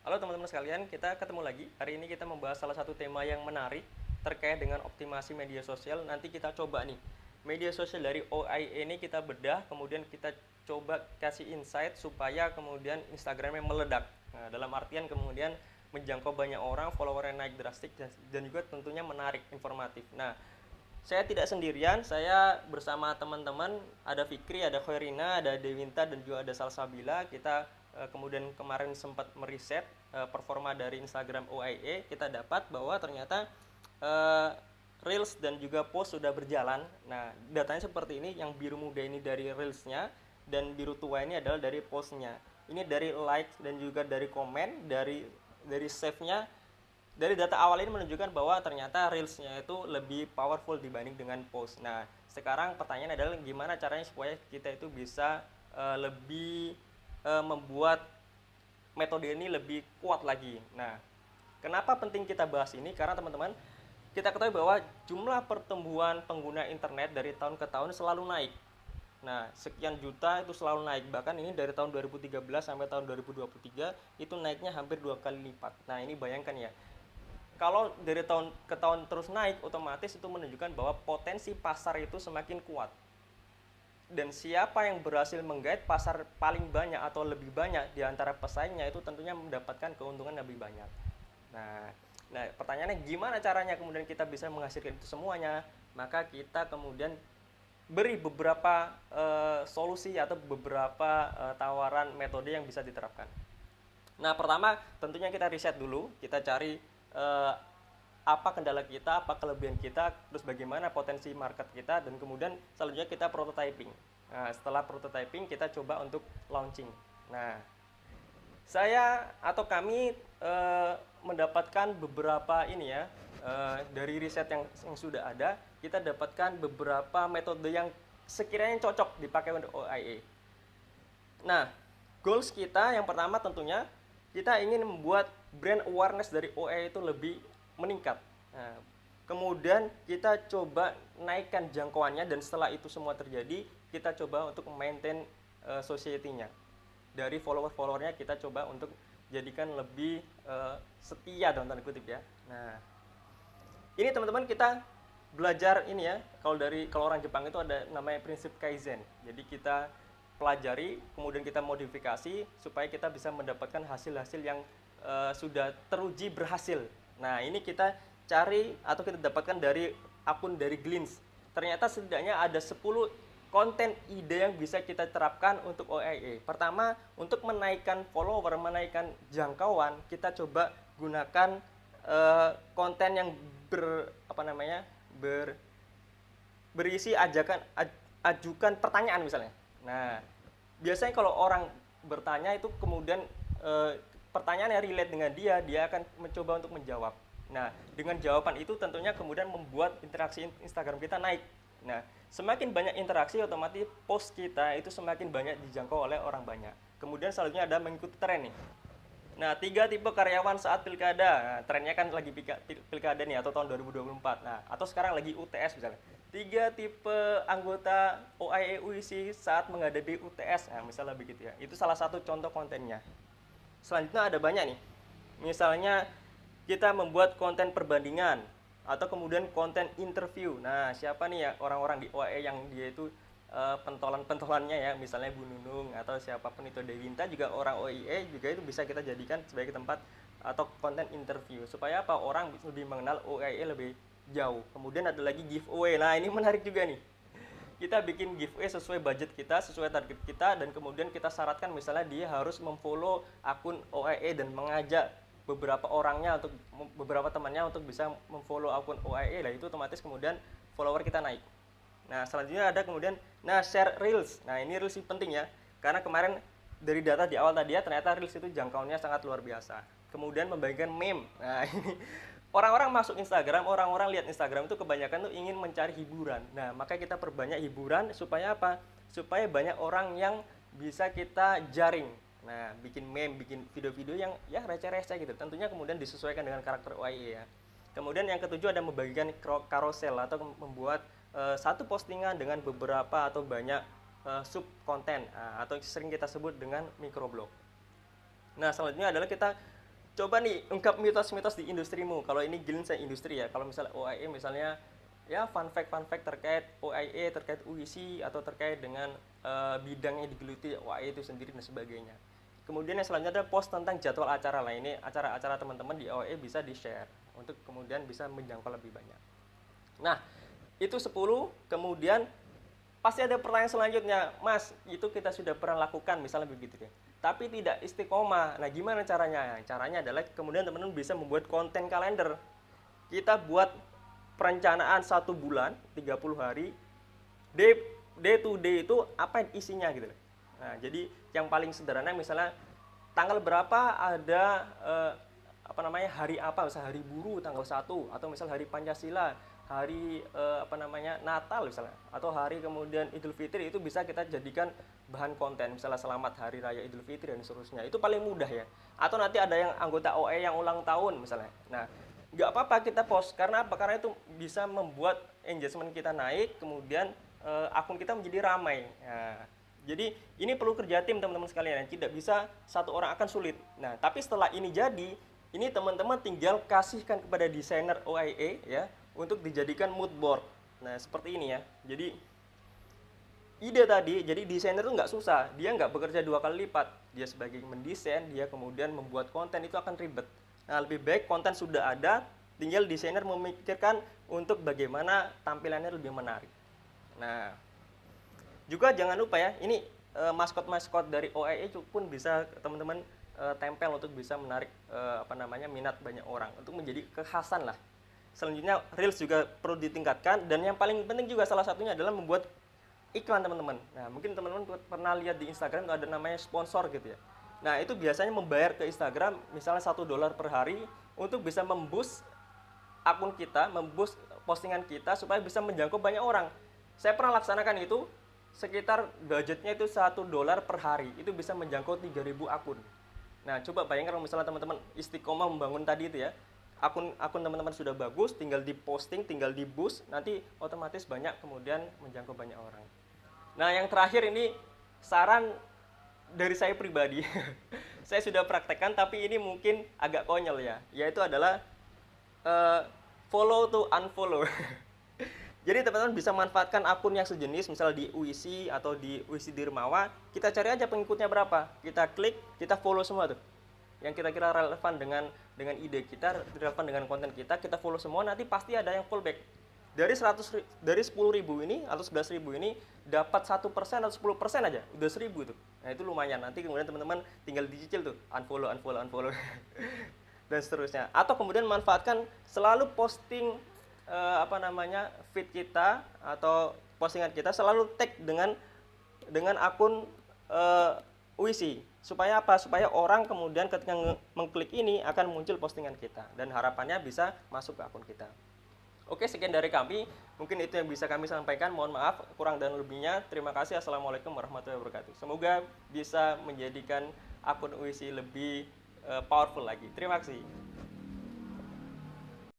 Halo teman-teman sekalian, kita ketemu lagi. Hari ini kita membahas salah satu tema yang menarik terkait dengan optimasi media sosial. Nanti kita coba nih, media sosial dari OIA ini kita bedah, kemudian kita coba kasih insight supaya kemudian Instagramnya meledak. Nah, dalam artian kemudian menjangkau banyak orang, followernya naik drastis dan juga tentunya menarik, informatif. Nah, saya tidak sendirian, saya bersama teman-teman, ada Fikri, ada Khairina, ada Dewinta, dan juga ada Salsabila. Kita kemudian kemarin sempat meriset performa dari Instagram OIA. Kita dapat bahwa ternyata eh, Reels dan juga post sudah berjalan. Nah, datanya seperti ini, yang biru muda ini dari Reelsnya, dan biru tua ini adalah dari postnya. Ini dari like dan juga dari komen, dari save-nya. Dari data awal ini menunjukkan bahwa ternyata Reels-nya itu lebih powerful dibanding dengan post. Nah, sekarang pertanyaan adalah gimana caranya supaya kita itu bisa lebih membuat metode ini lebih kuat lagi. Nah, kenapa penting kita bahas ini? Karena teman-teman, kita ketahui bahwa jumlah pertumbuhan pengguna internet dari tahun ke tahun selalu naik. Nah, sekian juta itu selalu naik. Bahkan ini dari tahun 2013 sampai tahun 2023 itu naiknya hampir 2 kali lipat. Nah, ini bayangkan ya, kalau dari tahun ke tahun terus naik, otomatis itu menunjukkan bahwa potensi pasar itu semakin kuat. Dan siapa yang berhasil menggait pasar paling banyak atau lebih banyak di antara pesaingnya itu tentunya mendapatkan keuntungan lebih banyak. Nah, pertanyaannya gimana caranya kemudian kita bisa menghasilkan itu semuanya? Maka kita kemudian beri beberapa solusi atau beberapa tawaran metode yang bisa diterapkan. Nah, pertama tentunya kita riset dulu, kita cari apa kendala kita, apa kelebihan kita, terus bagaimana potensi market kita, dan kemudian selanjutnya kita prototyping. Nah, setelah prototyping kita coba untuk launching. Nah, saya atau kami mendapatkan beberapa ini ya, dari riset yang sudah ada, kita dapatkan beberapa metode yang sekiranya cocok dipakai untuk OIA. Nah, goals kita yang pertama tentunya kita ingin membuat brand awareness dari OE itu lebih meningkat. Nah, kemudian kita coba naikkan jangkauannya, dan setelah itu semua terjadi, kita coba untuk maintain society-nya. Dari follower-followernya kita coba untuk jadikan lebih setia dalam tanda kutip ya. Nah, ini teman-teman kita belajar ini ya. Kalau orang Jepang itu ada namanya prinsip Kaizen. Jadi kita pelajari, kemudian kita modifikasi supaya kita bisa mendapatkan hasil-hasil yang sudah teruji berhasil. Nah, ini kita cari atau kita dapatkan dari akun dari Glints. Ternyata setidaknya ada 10 konten ide yang bisa kita terapkan untuk OIA. Pertama, untuk menaikkan follower, menaikkan jangkauan, kita coba gunakan konten yang berisi ajukan pertanyaan misalnya. Nah, biasanya kalau orang bertanya itu kemudian pertanyaan yang relate dengan dia akan mencoba untuk menjawab. Nah, dengan jawaban itu tentunya kemudian membuat interaksi Instagram kita naik. Nah, semakin banyak interaksi, otomatis post kita itu semakin banyak dijangkau oleh orang banyak. Kemudian selanjutnya ada mengikuti tren nih. Nah, 3 tipe karyawan saat pilkada. Nah, trennya kan lagi pilkada nih atau tahun 2024. Nah, atau sekarang lagi UTS misalnya. 3 tipe anggota OIA UIC saat menghadapi UTS. Nah, misalnya begitu ya. Itu salah satu contoh kontennya. Selanjutnya ada banyak nih. Misalnya kita membuat konten perbandingan atau kemudian konten interview. Nah, siapa nih ya orang-orang di OIA yang dia itu pentolan-pentolannya ya, misalnya Bu Nunung atau siapapun itu, Dewinta juga orang OIA juga, itu bisa kita jadikan sebagai tempat atau konten interview supaya apa, orang lebih mengenal OIA lebih jauh. Kemudian ada lagi giveaway. Nah, ini menarik juga nih. Kita bikin giveaway sesuai budget kita, sesuai target kita, dan kemudian kita syaratkan misalnya dia harus memfollow akun OIA dan mengajak beberapa orangnya untuk beberapa temannya untuk bisa memfollow akun OIA. Lah, itu otomatis kemudian follower kita naik. Nah, selanjutnya ada kemudian share Reels. Nah, ini Reels penting ya. Karena kemarin dari data di awal tadi ya, ternyata Reels itu jangkauannya sangat luar biasa. Kemudian membagikan meme. Nah, ini orang-orang masuk Instagram, orang-orang lihat Instagram itu kebanyakan tuh ingin mencari hiburan. Nah, maka kita perbanyak hiburan supaya apa? Supaya banyak orang yang bisa kita jaring. Nah, bikin meme, bikin video-video yang ya receh-receh gitu. Tentunya kemudian disesuaikan dengan karakter OIA ya. Kemudian yang ketujuh ada membagikan carousel atau membuat satu postingan dengan beberapa atau banyak sub konten, atau sering kita sebut dengan microblog. Nah, selanjutnya adalah kita coba nih ungkap mitos-mitos di industrimu. Kalau ini Gilin saya industri ya. Kalau misalnya OIE misalnya ya fun fact terkait OIE, terkait UIC atau terkait dengan bidang yang digeluti OIE itu sendiri dan sebagainya. Kemudian yang selanjutnya ada post tentang jadwal acara lah. Ini acara-acara teman-teman di OIE bisa di-share untuk kemudian bisa menjangkau lebih banyak. Nah, itu 10, kemudian pasti ada pertanyaan selanjutnya, Mas, itu kita sudah pernah lakukan, misalnya begitu ya. Tapi tidak istiqomah. Nah, gimana caranya? Caranya adalah kemudian teman-teman bisa membuat konten kalender. Kita buat perencanaan 1 bulan, 30 hari, day to day itu apa isinya gitu. Nah, jadi yang paling sederhana misalnya tanggal berapa ada hari apa, misalnya hari buruh tanggal 1, atau misal hari Pancasila, hari Natal misalnya, atau hari kemudian Idul Fitri, itu bisa kita jadikan bahan konten, misalnya selamat hari raya Idul Fitri dan seterusnya. Itu paling mudah ya. Atau nanti ada yang anggota OE yang ulang tahun misalnya. Nah, nggak apa-apa kita post, karena apa? Karena itu bisa membuat engagement kita naik, kemudian akun kita menjadi ramai. Nah, jadi ini perlu kerja tim teman-teman sekalian, tidak bisa satu orang akan sulit. Nah, tapi setelah ini jadi, ini teman-teman tinggal kasihkan kepada desainer OIE ya, untuk dijadikan mood board. Nah, seperti ini ya. Jadi ide tadi, jadi desainer itu nggak susah, dia nggak bekerja 2 kali lipat. Dia sebagai mendesain, dia kemudian membuat konten, itu akan ribet. Nah, lebih baik konten sudah ada, tinggal desainer memikirkan untuk bagaimana tampilannya lebih menarik. Nah, juga jangan lupa ya, ini maskot-maskot dari OIE pun bisa teman-teman tempel untuk bisa menarik minat banyak orang, untuk menjadi kekhasan lah. Selanjutnya Reels juga perlu ditingkatkan, dan yang paling penting juga salah satunya adalah membuat iklan teman-teman. Nah, mungkin teman-teman pernah lihat di Instagram itu ada namanya sponsor gitu ya. Nah, itu biasanya membayar ke Instagram misalnya $1 per hari untuk bisa memboost akun kita, memboost postingan kita supaya bisa menjangkau banyak orang. Saya pernah laksanakan itu, sekitar budgetnya itu $1 per hari, itu bisa menjangkau 3.000 akun. Nah, coba bayangkan kalau misalnya teman-teman istiqomah membangun tadi itu ya, akun teman-teman sudah bagus, tinggal diposting, tinggal di boost, nanti otomatis banyak kemudian menjangkau banyak orang. Nah, yang terakhir ini saran dari saya pribadi. Saya sudah praktekkan, tapi ini mungkin agak konyol ya, yaitu adalah follow to unfollow. Jadi teman-teman bisa manfaatkan akun yang sejenis, misalnya di UIC atau di UIC Dirmawa, kita cari aja pengikutnya berapa, kita klik, kita follow semua tuh. Yang kira-kira relevan dengan ide kita, relevan dengan konten kita follow semua, nanti pasti ada yang fallback. Dari 10.000 ini atau 11.000 ini dapat 1% atau 10% aja, udah 1.000 tuh. Nah, itu lumayan. Nanti kemudian teman-teman tinggal dicicil tuh, unfollow dan seterusnya. Atau kemudian manfaatkan selalu posting feed kita atau postingan kita selalu tag dengan akun UIC. Supaya apa? Supaya orang kemudian ketika mengklik ini akan muncul postingan kita, dan harapannya bisa masuk ke akun kita. Oke, sekian dari kami. Mungkin itu yang bisa kami sampaikan. Mohon maaf kurang dan lebihnya. Terima kasih. Assalamualaikum warahmatullahi wabarakatuh. Semoga bisa menjadikan akun UIC lebih powerful lagi. Terima kasih.